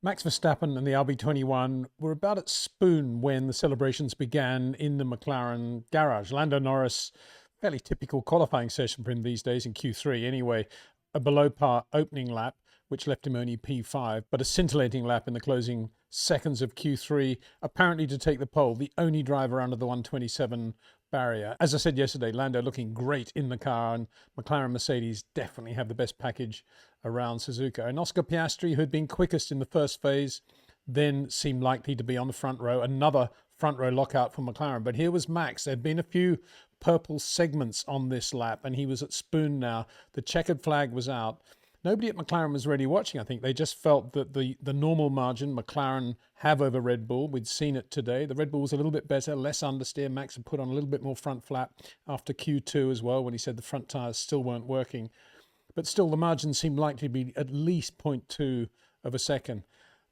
Max Verstappen and the RB21 were about at spoon when the celebrations began in the McLaren garage. Lando Norris, fairly typical qualifying session for him these days in Q3 anyway, a below par opening lap, which left him only P5, but a scintillating lap in the closing seconds of Q3, apparently to take the pole, the only driver under the 127 barrier. As I said yesterday, Lando looking great in the car, and McLaren-Mercedes definitely have the best package around Suzuka. And Oscar Piastri, who had been quickest in the first phase, then seemed likely to be on the front row. Another front row lockout for McLaren. But here was Max. There had been a few purple segments on this lap, and he was at spoon now. The checkered flag was out. Nobody at McLaren was really watching, I think. They just felt that the normal margin McLaren have over Red Bull, we'd seen it today. The Red Bull was a little bit better, less understeer. Max had put on a little bit more front flap after Q2 as well, when he said the front tyres still weren't working. But still, the margin seemed likely to be at least 0.2 of a second.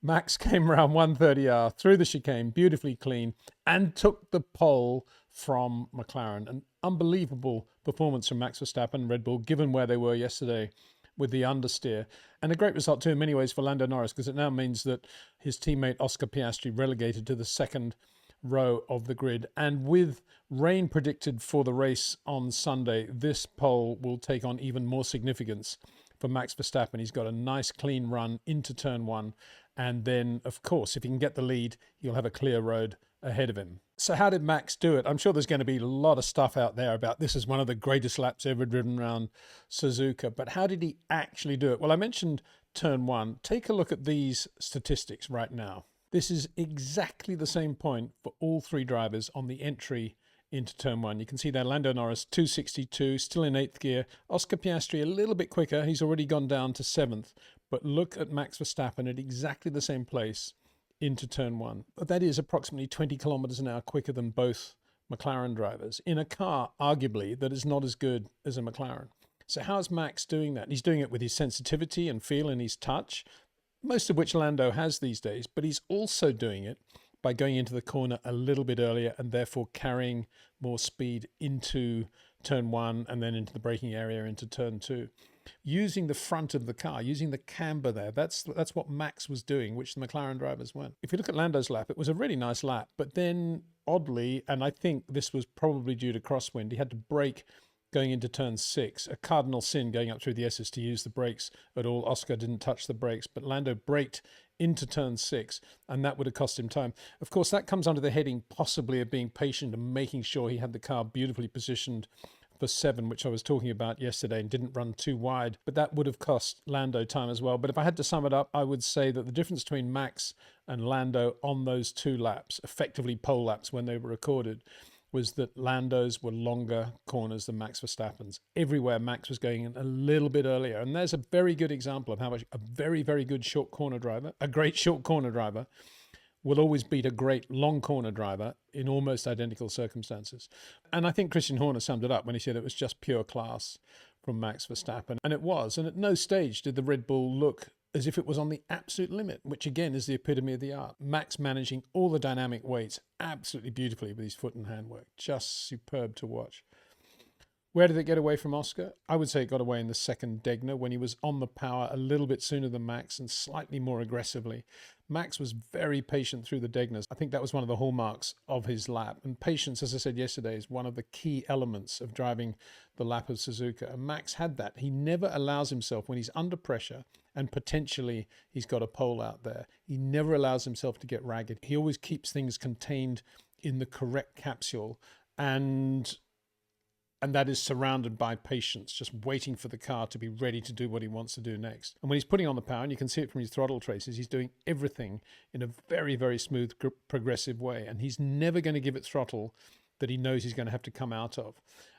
Max came around 130R through the chicane, beautifully clean, and took the pole from McLaren. An unbelievable performance from Max Verstappen, Red Bull, given where they were yesterday with the understeer. And a great result too in many ways for Lando Norris, because it now means that his teammate Oscar Piastri relegated to the second row of the grid. And with rain predicted for the race on Sunday, this pole will take on even more significance for Max Verstappen. He's got a nice clean run into turn one. And then, of course, if he can get the lead, he'll have a clear road ahead of him. So how did Max do it? I'm sure there's going to be a lot of stuff out there about this is one of the greatest laps ever driven around Suzuka. But how did he actually do it? Well, I mentioned turn one. Take a look at these statistics right now. This is exactly the same point for all three drivers on the entry into turn one. You can see there Lando Norris 262, still in 8th gear. Oscar Piastri a little bit quicker. He's already gone down to 7th. But look at Max Verstappen at exactly the same place into turn one. But that is approximately 20 kilometers an hour quicker than both McLaren drivers in a car, arguably, that is not as good as a McLaren. So how's Max doing that? He's doing it with his sensitivity and feel and his touch, most of which Lando has these days, but he's also doing it by going into the corner a little bit earlier and therefore carrying more speed into turn one and then into the braking area into turn two. Using the front of the car, using the camber there. That's what Max was doing, which the McLaren drivers weren't. If you look at Lando's lap, it was a really nice lap, but then oddly, and I think this was probably due to crosswind, he had to brake going into turn 6, a cardinal sin going up through the S's to use the brakes at all. Oscar didn't touch the brakes, but Lando braked into turn 6, and that would have cost him time. Of course, that comes under the heading possibly of being patient and making sure he had the car beautifully positioned for 7, which I was talking about yesterday, and didn't run too wide, but that would have cost Lando time as well. But if I had to sum it up, I would say that the difference between Max and Lando on those 2 laps, effectively pole laps when they were recorded, was that Lando's were longer corners than Max Verstappen's. Everywhere Max was going in a little bit earlier. And there's a very good example of how much a very, very good short corner driver, a great short corner driver, will always beat a great long corner driver in almost identical circumstances. And I think Christian Horner summed it up when he said it was just pure class from Max Verstappen. And it was. And at no stage did the Red Bull look as if it was on the absolute limit, which again is the epitome of the art. Max managing all the dynamic weights absolutely beautifully with his foot and hand work. Just superb to watch. Where did it get away from Oscar? I would say it got away in the second Degner when he was on the power a little bit sooner than Max and slightly more aggressively. Max was very patient through the Degners. I think that was one of the hallmarks of his lap. And patience, as I said yesterday, is one of the key elements of driving the lap of Suzuka. And Max had that. He never allows himself, when he's under pressure and potentially he's got a pole out there, he never allows himself to get ragged. He always keeps things contained in the correct capsule, and that is surrounded by patience, just waiting for the car to be ready to do what he wants to do next. And when he's putting on the power, and you can see it from his throttle traces, he's doing everything in a very, very smooth, progressive way. And he's never going to give it throttle that he knows he's going to have to come out of.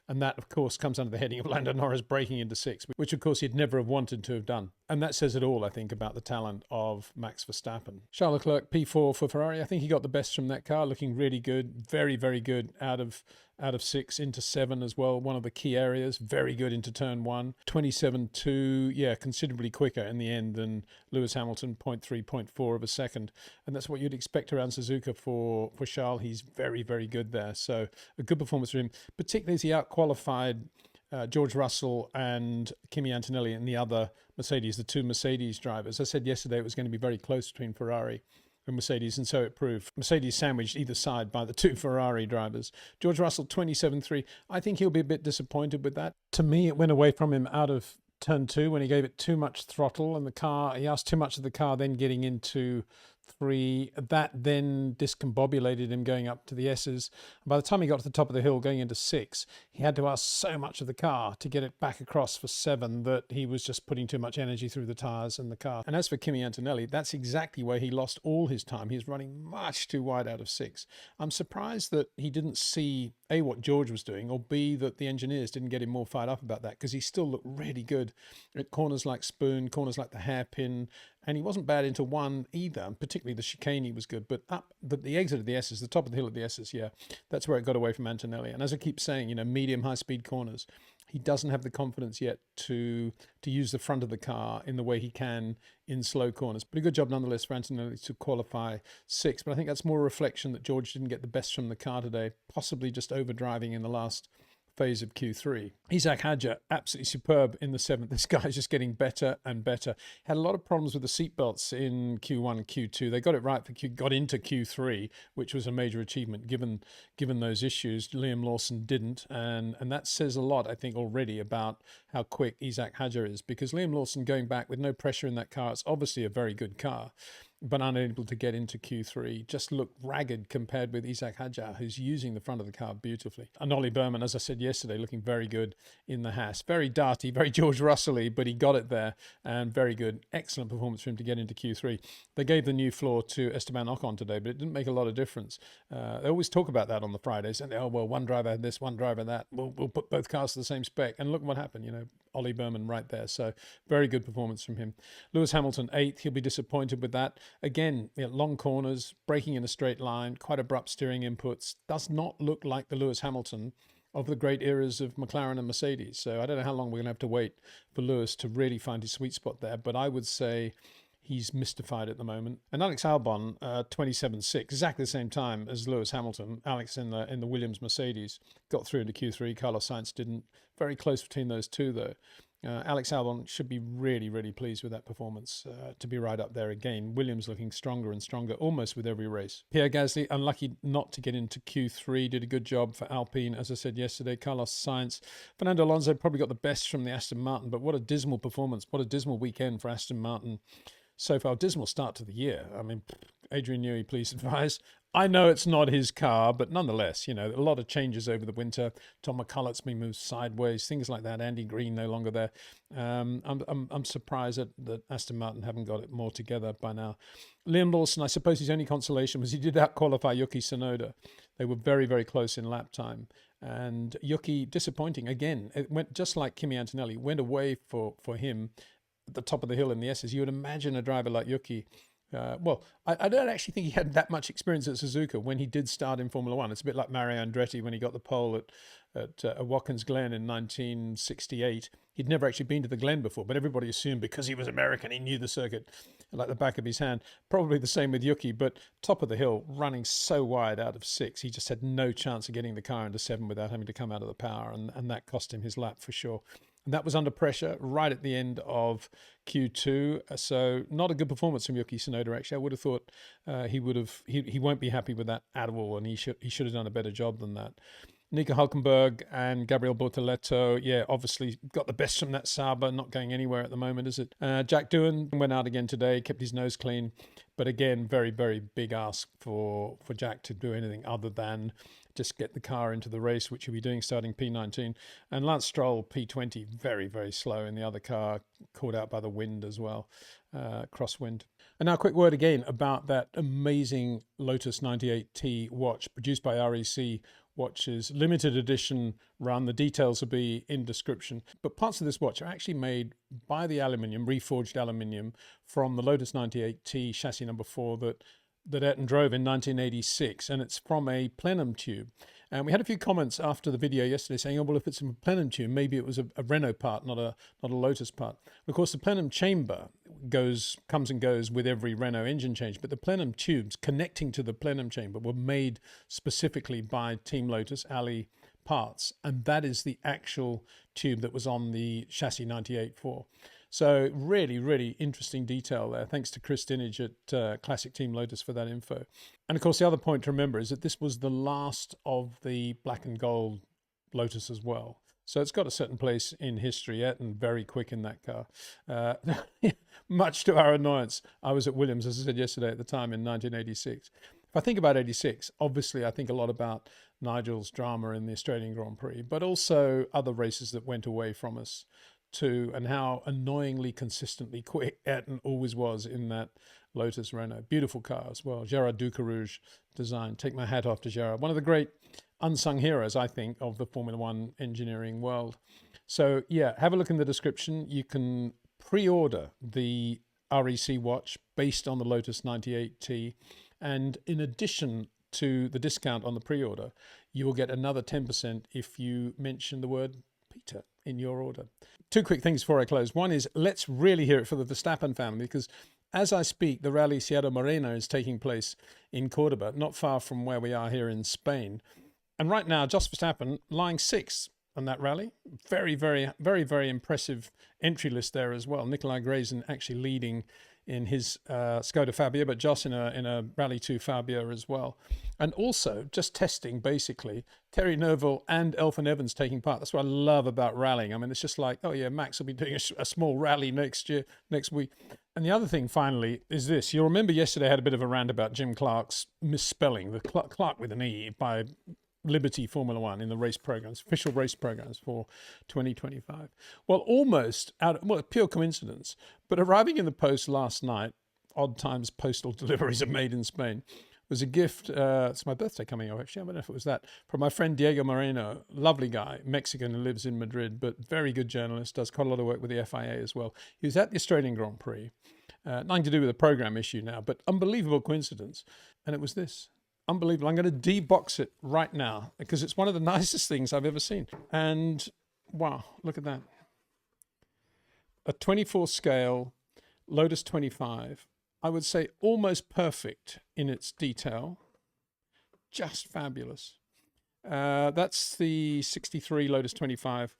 And that, of course, comes under the heading of Lando Norris breaking into 6, which, of course, he'd never have wanted to have done. And that says it all, I think, about the talent of Max Verstappen. Charles Leclerc, P4 for Ferrari. I think he got the best from that car, looking really good, very, very good out of 6 into 7 as well. One of the key areas, very good into turn 1. 27.2, yeah, considerably quicker in the end than Lewis Hamilton, 0.3, 0.4 of a second. And that's what you'd expect around Suzuka for Charles. He's very, very good there. So a good performance for him, particularly as he out-qualified George Russell and Kimi Antonelli and the other Mercedes, the two Mercedes drivers. I said yesterday it was going to be very close between Ferrari and Mercedes, and so it proved. Mercedes sandwiched either side by the two Ferrari drivers. George Russell, 27.3. I think he'll be a bit disappointed with that. To me, it went away from him out of turn 2 when he gave it too much throttle, and he asked too much of the car, then getting into 3. That then discombobulated him going up to the S's. And by the time he got to the top of the hill going into 6, he had to ask so much of the car to get it back across for 7 that he was just putting too much energy through the tyres and the car. And as for Kimi Antonelli, that's exactly where he lost all his time. He was running much too wide out of 6. I'm surprised that he didn't see A, what George was doing, or B, that the engineers didn't get him more fired up about that, because he still looked really good at corners like Spoon, corners like the hairpin, and he wasn't bad into 1 either, and particularly the chicane he was good, but the exit of the S's, the top of the hill of the S's, yeah, that's where it got away from Antonelli. And as I keep saying, medium high-speed corners, he doesn't have the confidence yet to use the front of the car in the way he can in slow corners. But a good job nonetheless for Antonelli to qualify 6. But I think that's more a reflection that George didn't get the best from the car today, possibly just overdriving in the last phase of Q3. Isack Hadjar, absolutely superb in the 7th. This guy's just getting better and better. Had a lot of problems with the seatbelts in Q1 and Q2. They got it right got into Q3, which was a major achievement given those issues. Liam Lawson didn't, and that says a lot, I think, already about how quick Isack Hadjar is, because Liam Lawson going back with no pressure in that car, it's obviously a very good car, but unable to get into Q3, just looked ragged compared with Isack Hadjar, who's using the front of the car beautifully. And Ollie Berman, as I said yesterday, looking very good in the Haas. Very darty, very George Russell-y, but he got it there, and very good. Excellent performance for him to get into Q3. They gave the new floor to Esteban Ocon today, but it didn't make a lot of difference. They always talk about that on the Fridays, and one driver had this, one driver that. We'll put both cars to the same spec, and look what happened, Ollie Berman right there. So very good performance from him. Lewis Hamilton, 8th. He'll be disappointed with that. Again, long corners, braking in a straight line, quite abrupt steering inputs. Does not look like the Lewis Hamilton of the great eras of McLaren and Mercedes. So I don't know how long we're going to have to wait for Lewis to really find his sweet spot there, but I would say he's mystified at the moment. And Alex Albon, 27.6, exactly the same time as Lewis Hamilton. Alex in the Williams Mercedes got through into Q3. Carlos Sainz didn't. Very close between those two, though. Alex Albon should be really, really pleased with that performance, to be right up there again. Williams looking stronger and stronger almost with every race. Pierre Gasly, unlucky not to get into Q3, did a good job for Alpine, as I said yesterday. Carlos Sainz. Fernando Alonso probably got the best from the Aston Martin, but what a dismal performance. What a dismal weekend for Aston Martin so far. Dismal start to the year. I mean, Adrian Newey, please advise. I know it's not his car, but nonetheless, a lot of changes over the winter. Tom McCulloch's been moved sideways, things like that. Andy Green no longer there. I'm surprised that Aston Martin haven't got it more together by now. Liam Lawson, I suppose his only consolation was he did out-qualify Yuki Tsunoda. They were very, very close in lap time. And Yuki, disappointing again. It went just like Kimi Antonelli, went away for him at the top of the hill in the S's. You would imagine a driver like Yuki. I don't actually think he had that much experience at Suzuka when he did start in Formula One. It's a bit like Mario Andretti when he got the pole at Watkins Glen in 1968. He'd never actually been to the Glen before, but everybody assumed because he was American, he knew the circuit like the back of his hand. Probably the same with Yuki, but top of the hill, running so wide out of 6, he just had no chance of getting the car into 7 without having to come out of the power, and that cost him his lap for sure. And that was under pressure right at the end of Q2. So not a good performance from Yuki Tsunoda, actually. I would have thought he won't be happy with that at all, and he should have done a better job than that. Nico Hülkenberg and Gabriel Bortoleto, obviously got the best from that Sauber, not going anywhere at the moment, is it? Jack Doohan went out again today, kept his nose clean. But again, very, very big ask for Jack to do anything other than just get the car into the race, which he'll be doing starting P19. And Lance Stroll, P20, very, very slow in the other car, caught out by the wind as well, crosswind. And now a quick word again about that amazing Lotus 98T watch produced by REC Watches, limited edition run. The details will be in description. But parts of this watch are actually made by the aluminium, reforged aluminium, from the Lotus 98T chassis number 4 that Ayrton drove in 1986, and it's from a plenum tube. And we had a few comments after the video yesterday saying, well, if it's a plenum tube, maybe it was a Renault part, not a Lotus part. Of course, the plenum chamber comes and goes with every Renault engine change, but the plenum tubes connecting to the plenum chamber were made specifically by Team Lotus, Ali, parts, and that is the actual tube that was on the chassis 98.4. So really, really interesting detail there. Thanks to Chris Dinage at Classic Team Lotus for that info. And of course, the other point to remember is that this was the last of the black and gold Lotus as well. So it's got a certain place in history yet, and very quick in that car. Much to our annoyance, I was at Williams, as I said yesterday, at the time in 1986. If I think about 86, obviously I think a lot about Nigel's drama in the Australian Grand Prix, but also other races that went away from us too, and how annoyingly consistently quick Ayrton always was in that Lotus Renault. Beautiful car as well. Gerard Ducarouge design. Take my hat off to Gerard. One of the great unsung heroes, I think, of the Formula One engineering world. So yeah, have a look in the description. You can pre-order the REC watch based on the Lotus 98T. And in addition to the discount on the pre-order, you will get another 10% if you mention the word Peter in your order. Two quick things before I close. One is, let's really hear it for the Verstappen family, because as I speak, the Rally Sierra Morena is taking place in Cordoba, not far from where we are here in Spain. And right now, Jos Verstappen lying sixth on that rally. Very, very, very, very impressive entry list there as well. Nicolai Grayson actually leading in his Skoda Fabia, but Jos in a Rally 2 Fabia as well. And also, just testing, basically, Terry Neuville and Elfyn Evans taking part. That's what I love about rallying. I mean, it's just like, oh yeah, Max will be doing a small rally next week. And the other thing, finally, is this. You'll remember yesterday I had a bit of a rant about Jim Clark's misspelling, the Clark with an E, by Liberty Formula One in the race programs, official race programs for 2025. Well, almost pure coincidence, but arriving in the post last night, odd times postal deliveries are made in Spain, was a gift. It's my birthday coming up, actually. I don't know if it was that, from my friend Diego Moreno, lovely guy, Mexican who lives in Madrid, but very good journalist, does quite a lot of work with the FIA as well. He was at the Australian Grand Prix, nothing to do with a program issue now, but unbelievable coincidence. And it was this. Unbelievable. I'm going to debox it right now because it's one of the nicest things I've ever seen. And wow, look at that. A 24 scale Lotus 25. I would say almost perfect in its detail. Just fabulous. That's the 63 Lotus 25.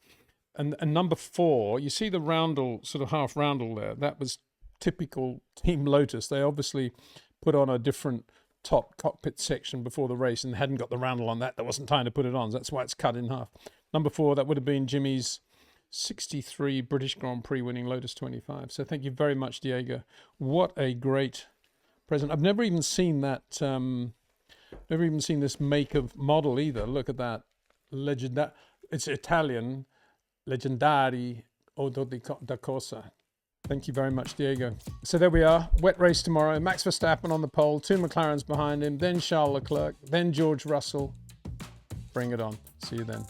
And number 4, you see the roundel, sort of half roundel there. That was typical Team Lotus. They obviously put on a different top cockpit section before the race and hadn't got the roundel on that. There wasn't time to put it on. So that's why it's cut in half. Number 4, that would have been Jimmy's 63 British Grand Prix winning Lotus 25. So thank you very much, Diego. What a great present. I've never even seen that, never even seen this make of model either. Look at that. It's Italian. Leggendari Auto da Corsa. Thank you very much, Diego. So there we are. Wet race tomorrow. Max Verstappen on the pole. 2 McLarens behind him. Then Charles Leclerc. Then George Russell. Bring it on. See you then.